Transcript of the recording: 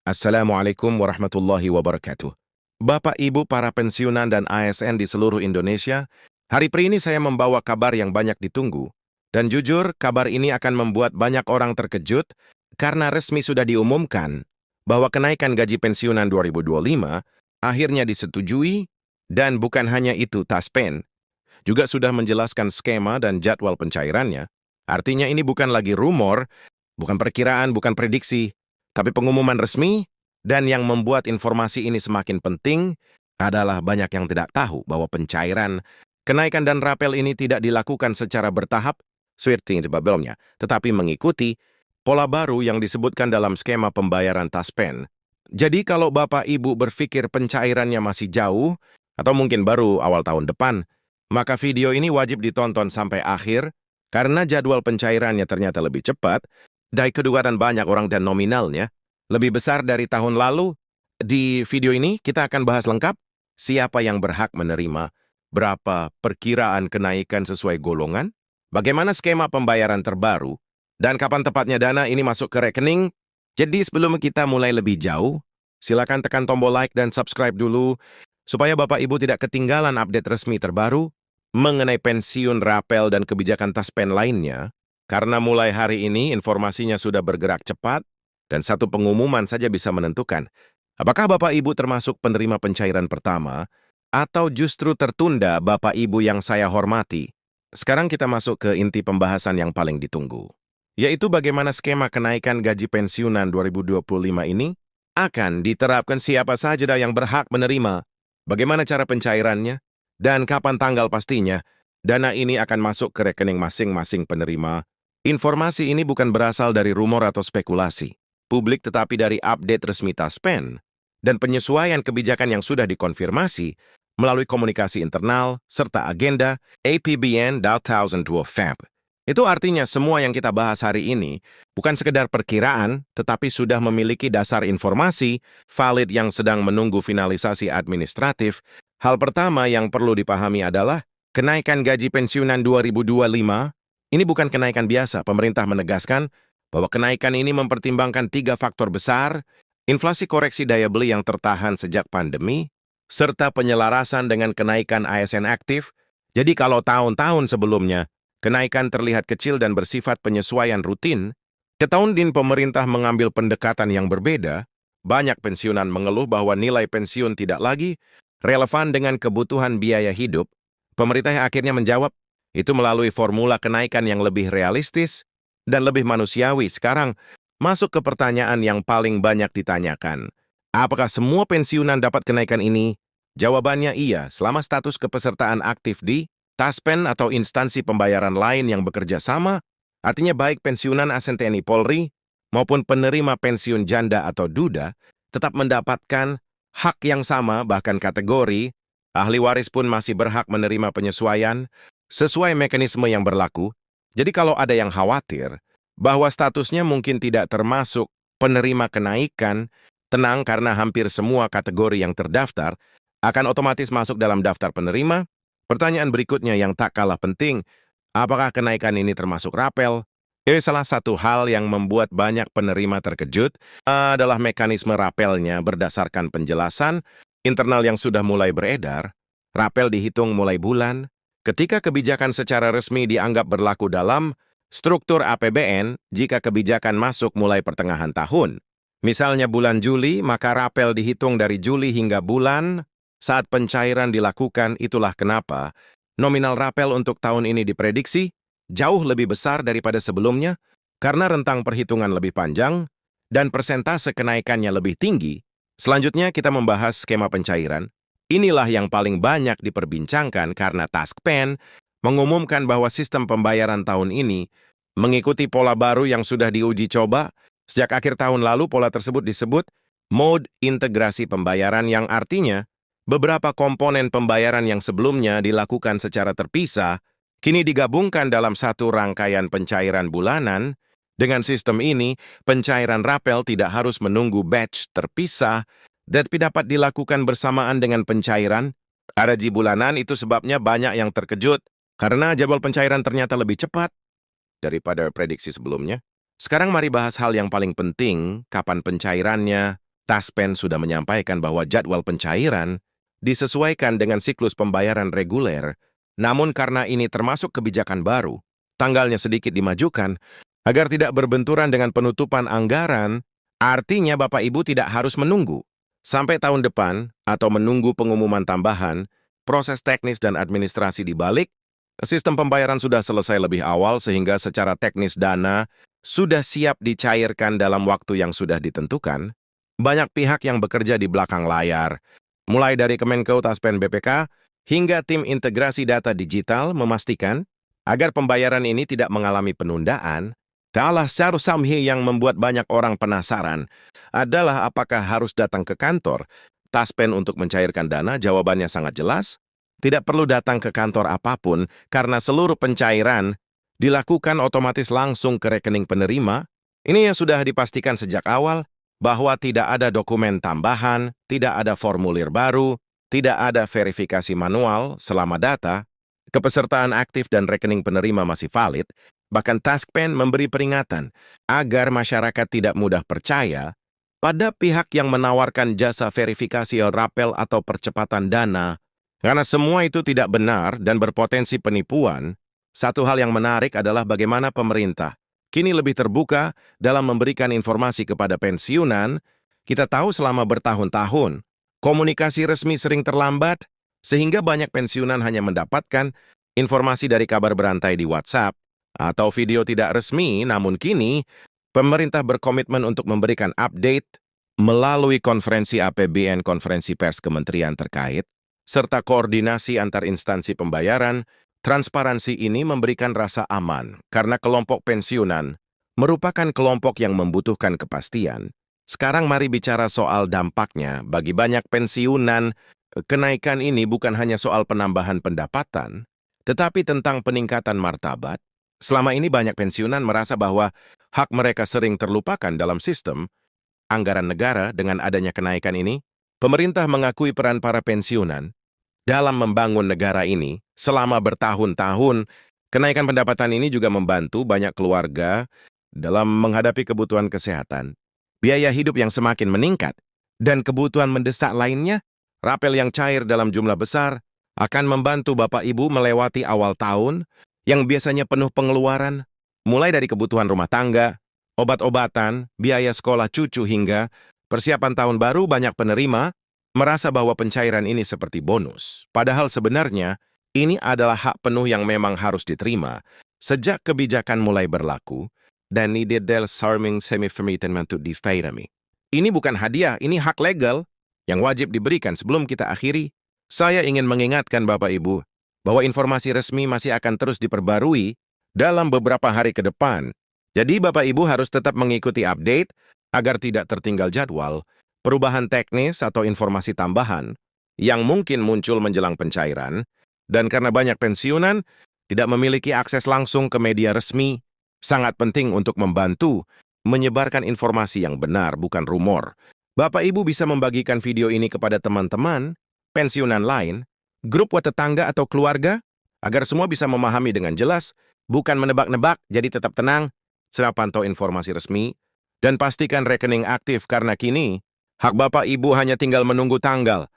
Assalamualaikum warahmatullahi wabarakatuh. Bapak, Ibu, para pensiunan dan ASN di seluruh Indonesia, hari ini saya membawa kabar yang banyak ditunggu. Dan jujur, kabar ini akan membuat banyak orang terkejut karena resmi sudah diumumkan bahwa kenaikan gaji pensiunan 2025 akhirnya disetujui, dan bukan hanya itu, Taspen juga sudah menjelaskan skema dan jadwal pencairannya. Artinya ini bukan lagi rumor, bukan perkiraan, bukan prediksi, tapi pengumuman resmi. Dan yang membuat informasi ini semakin penting adalah banyak yang tidak tahu bahwa pencairan, kenaikan dan rapel ini tidak dilakukan secara bertahap seperti sebelumnya, tetapi mengikuti pola baru yang disebutkan dalam skema pembayaran Taspen. Jadi kalau Bapak Ibu berpikir pencairannya masih jauh, atau mungkin baru awal tahun depan, maka video ini wajib ditonton sampai akhir, karena jadwal pencairannya ternyata lebih cepat, dari kedua dan banyak orang dan nominalnya lebih besar dari tahun lalu. Di video ini kita akan bahas lengkap siapa yang berhak menerima, berapa perkiraan kenaikan sesuai golongan, bagaimana skema pembayaran terbaru, dan kapan tepatnya dana ini masuk ke rekening. Jadi sebelum kita mulai lebih jauh, silakan tekan tombol like dan subscribe dulu, supaya Bapak Ibu tidak ketinggalan update resmi terbaru mengenai pensiun, rapel, dan kebijakan Taspen lainnya. Karena mulai hari ini informasinya sudah bergerak cepat, dan satu pengumuman saja bisa menentukan apakah Bapak Ibu termasuk penerima pencairan pertama atau justru tertunda. Bapak Ibu yang saya hormati, sekarang kita masuk ke inti pembahasan yang paling ditunggu, yaitu bagaimana skema kenaikan gaji pensiunan 2025 ini akan diterapkan, siapa saja yang berhak menerima, bagaimana cara pencairannya, dan kapan tanggal pastinya dana ini akan masuk ke rekening masing-masing penerima. Informasi ini bukan berasal dari rumor atau spekulasi publik, tetapi dari update resmi Taspen dan penyesuaian kebijakan yang sudah dikonfirmasi melalui komunikasi internal serta agenda APBN 2025. Itu artinya semua yang kita bahas hari ini bukan sekedar perkiraan, tetapi sudah memiliki dasar informasi valid yang sedang menunggu finalisasi administratif. Hal pertama yang perlu dipahami adalah kenaikan gaji pensiunan 2025 ini bukan kenaikan biasa. Pemerintah menegaskan bahwa kenaikan ini mempertimbangkan 3 faktor besar: inflasi koreksi daya beli yang tertahan sejak pandemi, serta penyelarasan dengan kenaikan ASN aktif. Jadi kalau tahun-tahun sebelumnya, kenaikan terlihat kecil dan bersifat penyesuaian rutin, ke tahun ini pemerintah mengambil pendekatan yang berbeda. Banyak pensiunan mengeluh bahwa nilai pensiun tidak lagi relevan dengan kebutuhan biaya hidup. Pemerintah akhirnya menjawab itu melalui formula kenaikan yang lebih realistis dan lebih manusiawi. Sekarang, masuk ke pertanyaan yang paling banyak ditanyakan. Apakah semua pensiunan dapat kenaikan ini? Jawabannya iya, selama status kepesertaan aktif di Taspen atau instansi pembayaran lain yang bekerja sama, artinya baik pensiunan ASN TNI Polri maupun penerima pensiun janda atau duda, tetap mendapatkan hak yang sama, bahkan kategori. Ahli waris pun masih berhak menerima penyesuaian sesuai mekanisme yang berlaku. Jadi kalau ada yang khawatir bahwa statusnya mungkin tidak termasuk penerima kenaikan, tenang, karena hampir semua kategori yang terdaftar akan otomatis masuk dalam daftar penerima. Pertanyaan berikutnya yang tak kalah penting, apakah kenaikan ini termasuk rapel? Ini salah satu hal yang membuat banyak penerima terkejut adalah mekanisme rapelnya. Berdasarkan penjelasan internal yang sudah mulai beredar, rapel dihitung mulai bulan ketika kebijakan secara resmi dianggap berlaku dalam struktur APBN. Jika kebijakan masuk mulai pertengahan tahun, misalnya bulan Juli, maka rapel dihitung dari Juli hingga bulan saat pencairan dilakukan. Itulah kenapa nominal rapel untuk tahun ini diprediksi jauh lebih besar daripada sebelumnya, karena rentang perhitungan lebih panjang dan persentase kenaikannya lebih tinggi. Selanjutnya kita membahas skema pencairan. Inilah yang paling banyak diperbincangkan karena Taspen mengumumkan bahwa sistem pembayaran tahun ini mengikuti pola baru yang sudah diuji coba sejak akhir tahun lalu. Pola tersebut disebut mode integrasi pembayaran, yang artinya beberapa komponen pembayaran yang sebelumnya dilakukan secara terpisah kini digabungkan dalam satu rangkaian pencairan bulanan. Dengan sistem ini, pencairan rapel tidak harus menunggu batch terpisah, tapi dapat dilakukan bersamaan dengan pencairan gaji bulanan. Itu sebabnya banyak yang terkejut karena jadwal pencairan ternyata lebih cepat daripada prediksi sebelumnya. Sekarang mari bahas hal yang paling penting, kapan pencairannya, Taspen sudah menyampaikan bahwa jadwal pencairan disesuaikan dengan siklus pembayaran reguler, namun karena ini termasuk kebijakan baru, tanggalnya sedikit dimajukan agar tidak berbenturan dengan penutupan anggaran. Artinya Bapak Ibu tidak harus menunggu sampai tahun depan atau menunggu pengumuman tambahan. Proses teknis dan administrasi di balik sistem pembayaran sudah selesai lebih awal sehingga secara teknis dana sudah siap dicairkan dalam waktu yang sudah ditentukan. Banyak pihak yang bekerja di belakang layar, mulai dari Kemenko Taspen BPK hingga tim integrasi data digital memastikan agar pembayaran ini tidak mengalami penundaan. Salah satu yang membuat banyak orang penasaran adalah apakah harus datang ke kantor Taspen untuk mencairkan dana. Jawabannya sangat jelas, tidak perlu datang ke kantor apapun karena seluruh pencairan dilakukan otomatis langsung ke rekening penerima. Ini yang sudah dipastikan sejak awal, bahwa tidak ada dokumen tambahan, tidak ada formulir baru, tidak ada verifikasi manual selama data kepesertaan aktif dan rekening penerima masih valid. Bahkan Taspen memberi peringatan agar masyarakat tidak mudah percaya pada pihak yang menawarkan jasa verifikasi rapel atau percepatan dana, karena semua itu tidak benar dan berpotensi penipuan. Satu hal yang menarik adalah bagaimana pemerintah kini lebih terbuka dalam memberikan informasi kepada pensiunan. Kita tahu selama bertahun-tahun, komunikasi resmi sering terlambat, sehingga banyak pensiunan hanya mendapatkan informasi dari kabar berantai di WhatsApp atau video tidak resmi. Namun kini, pemerintah berkomitmen untuk memberikan update melalui konferensi APBN, konferensi pers kementerian terkait, serta koordinasi antar instansi pembayaran. Transparansi ini memberikan rasa aman karena kelompok pensiunan merupakan kelompok yang membutuhkan kepastian. Sekarang mari bicara soal dampaknya bagi banyak pensiunan. Kenaikan ini bukan hanya soal penambahan pendapatan, tetapi tentang peningkatan martabat. Selama ini banyak pensiunan merasa bahwa hak mereka sering terlupakan dalam sistem anggaran negara. Dengan adanya kenaikan ini, pemerintah mengakui peran para pensiunan dalam membangun negara ini selama bertahun-tahun. Kenaikan pendapatan ini juga membantu banyak keluarga dalam menghadapi kebutuhan kesehatan, biaya hidup yang semakin meningkat, dan kebutuhan mendesak lainnya. Rapel yang cair dalam jumlah besar akan membantu Bapak Ibu melewati awal tahun yang biasanya penuh pengeluaran, mulai dari kebutuhan rumah tangga, obat-obatan, biaya sekolah cucu, hingga persiapan tahun baru. Banyak penerima merasa bahwa pencairan ini seperti bonus. Padahal sebenarnya, ini adalah hak penuh yang memang harus diterima sejak kebijakan mulai berlaku dan needed del sarming semi-fermitement to difairami. Ini bukan hadiah, ini hak legal yang wajib diberikan. Sebelum kita akhiri, saya ingin mengingatkan Bapak Ibu bahwa informasi resmi masih akan terus diperbarui dalam beberapa hari ke depan. Jadi Bapak Ibu harus tetap mengikuti update agar tidak tertinggal jadwal, perubahan teknis atau informasi tambahan yang mungkin muncul menjelang pencairan. Dan karena banyak pensiunan tidak memiliki akses langsung ke media resmi, sangat penting untuk membantu menyebarkan informasi yang benar, bukan rumor. Bapak Ibu bisa membagikan video ini kepada teman-teman pensiunan lain, grup tetangga atau keluarga, agar semua bisa memahami dengan jelas, bukan menebak-nebak. Jadi tetap tenang, segera pantau informasi resmi, dan pastikan rekening aktif karena kini hak Bapak Ibu hanya tinggal menunggu tanggal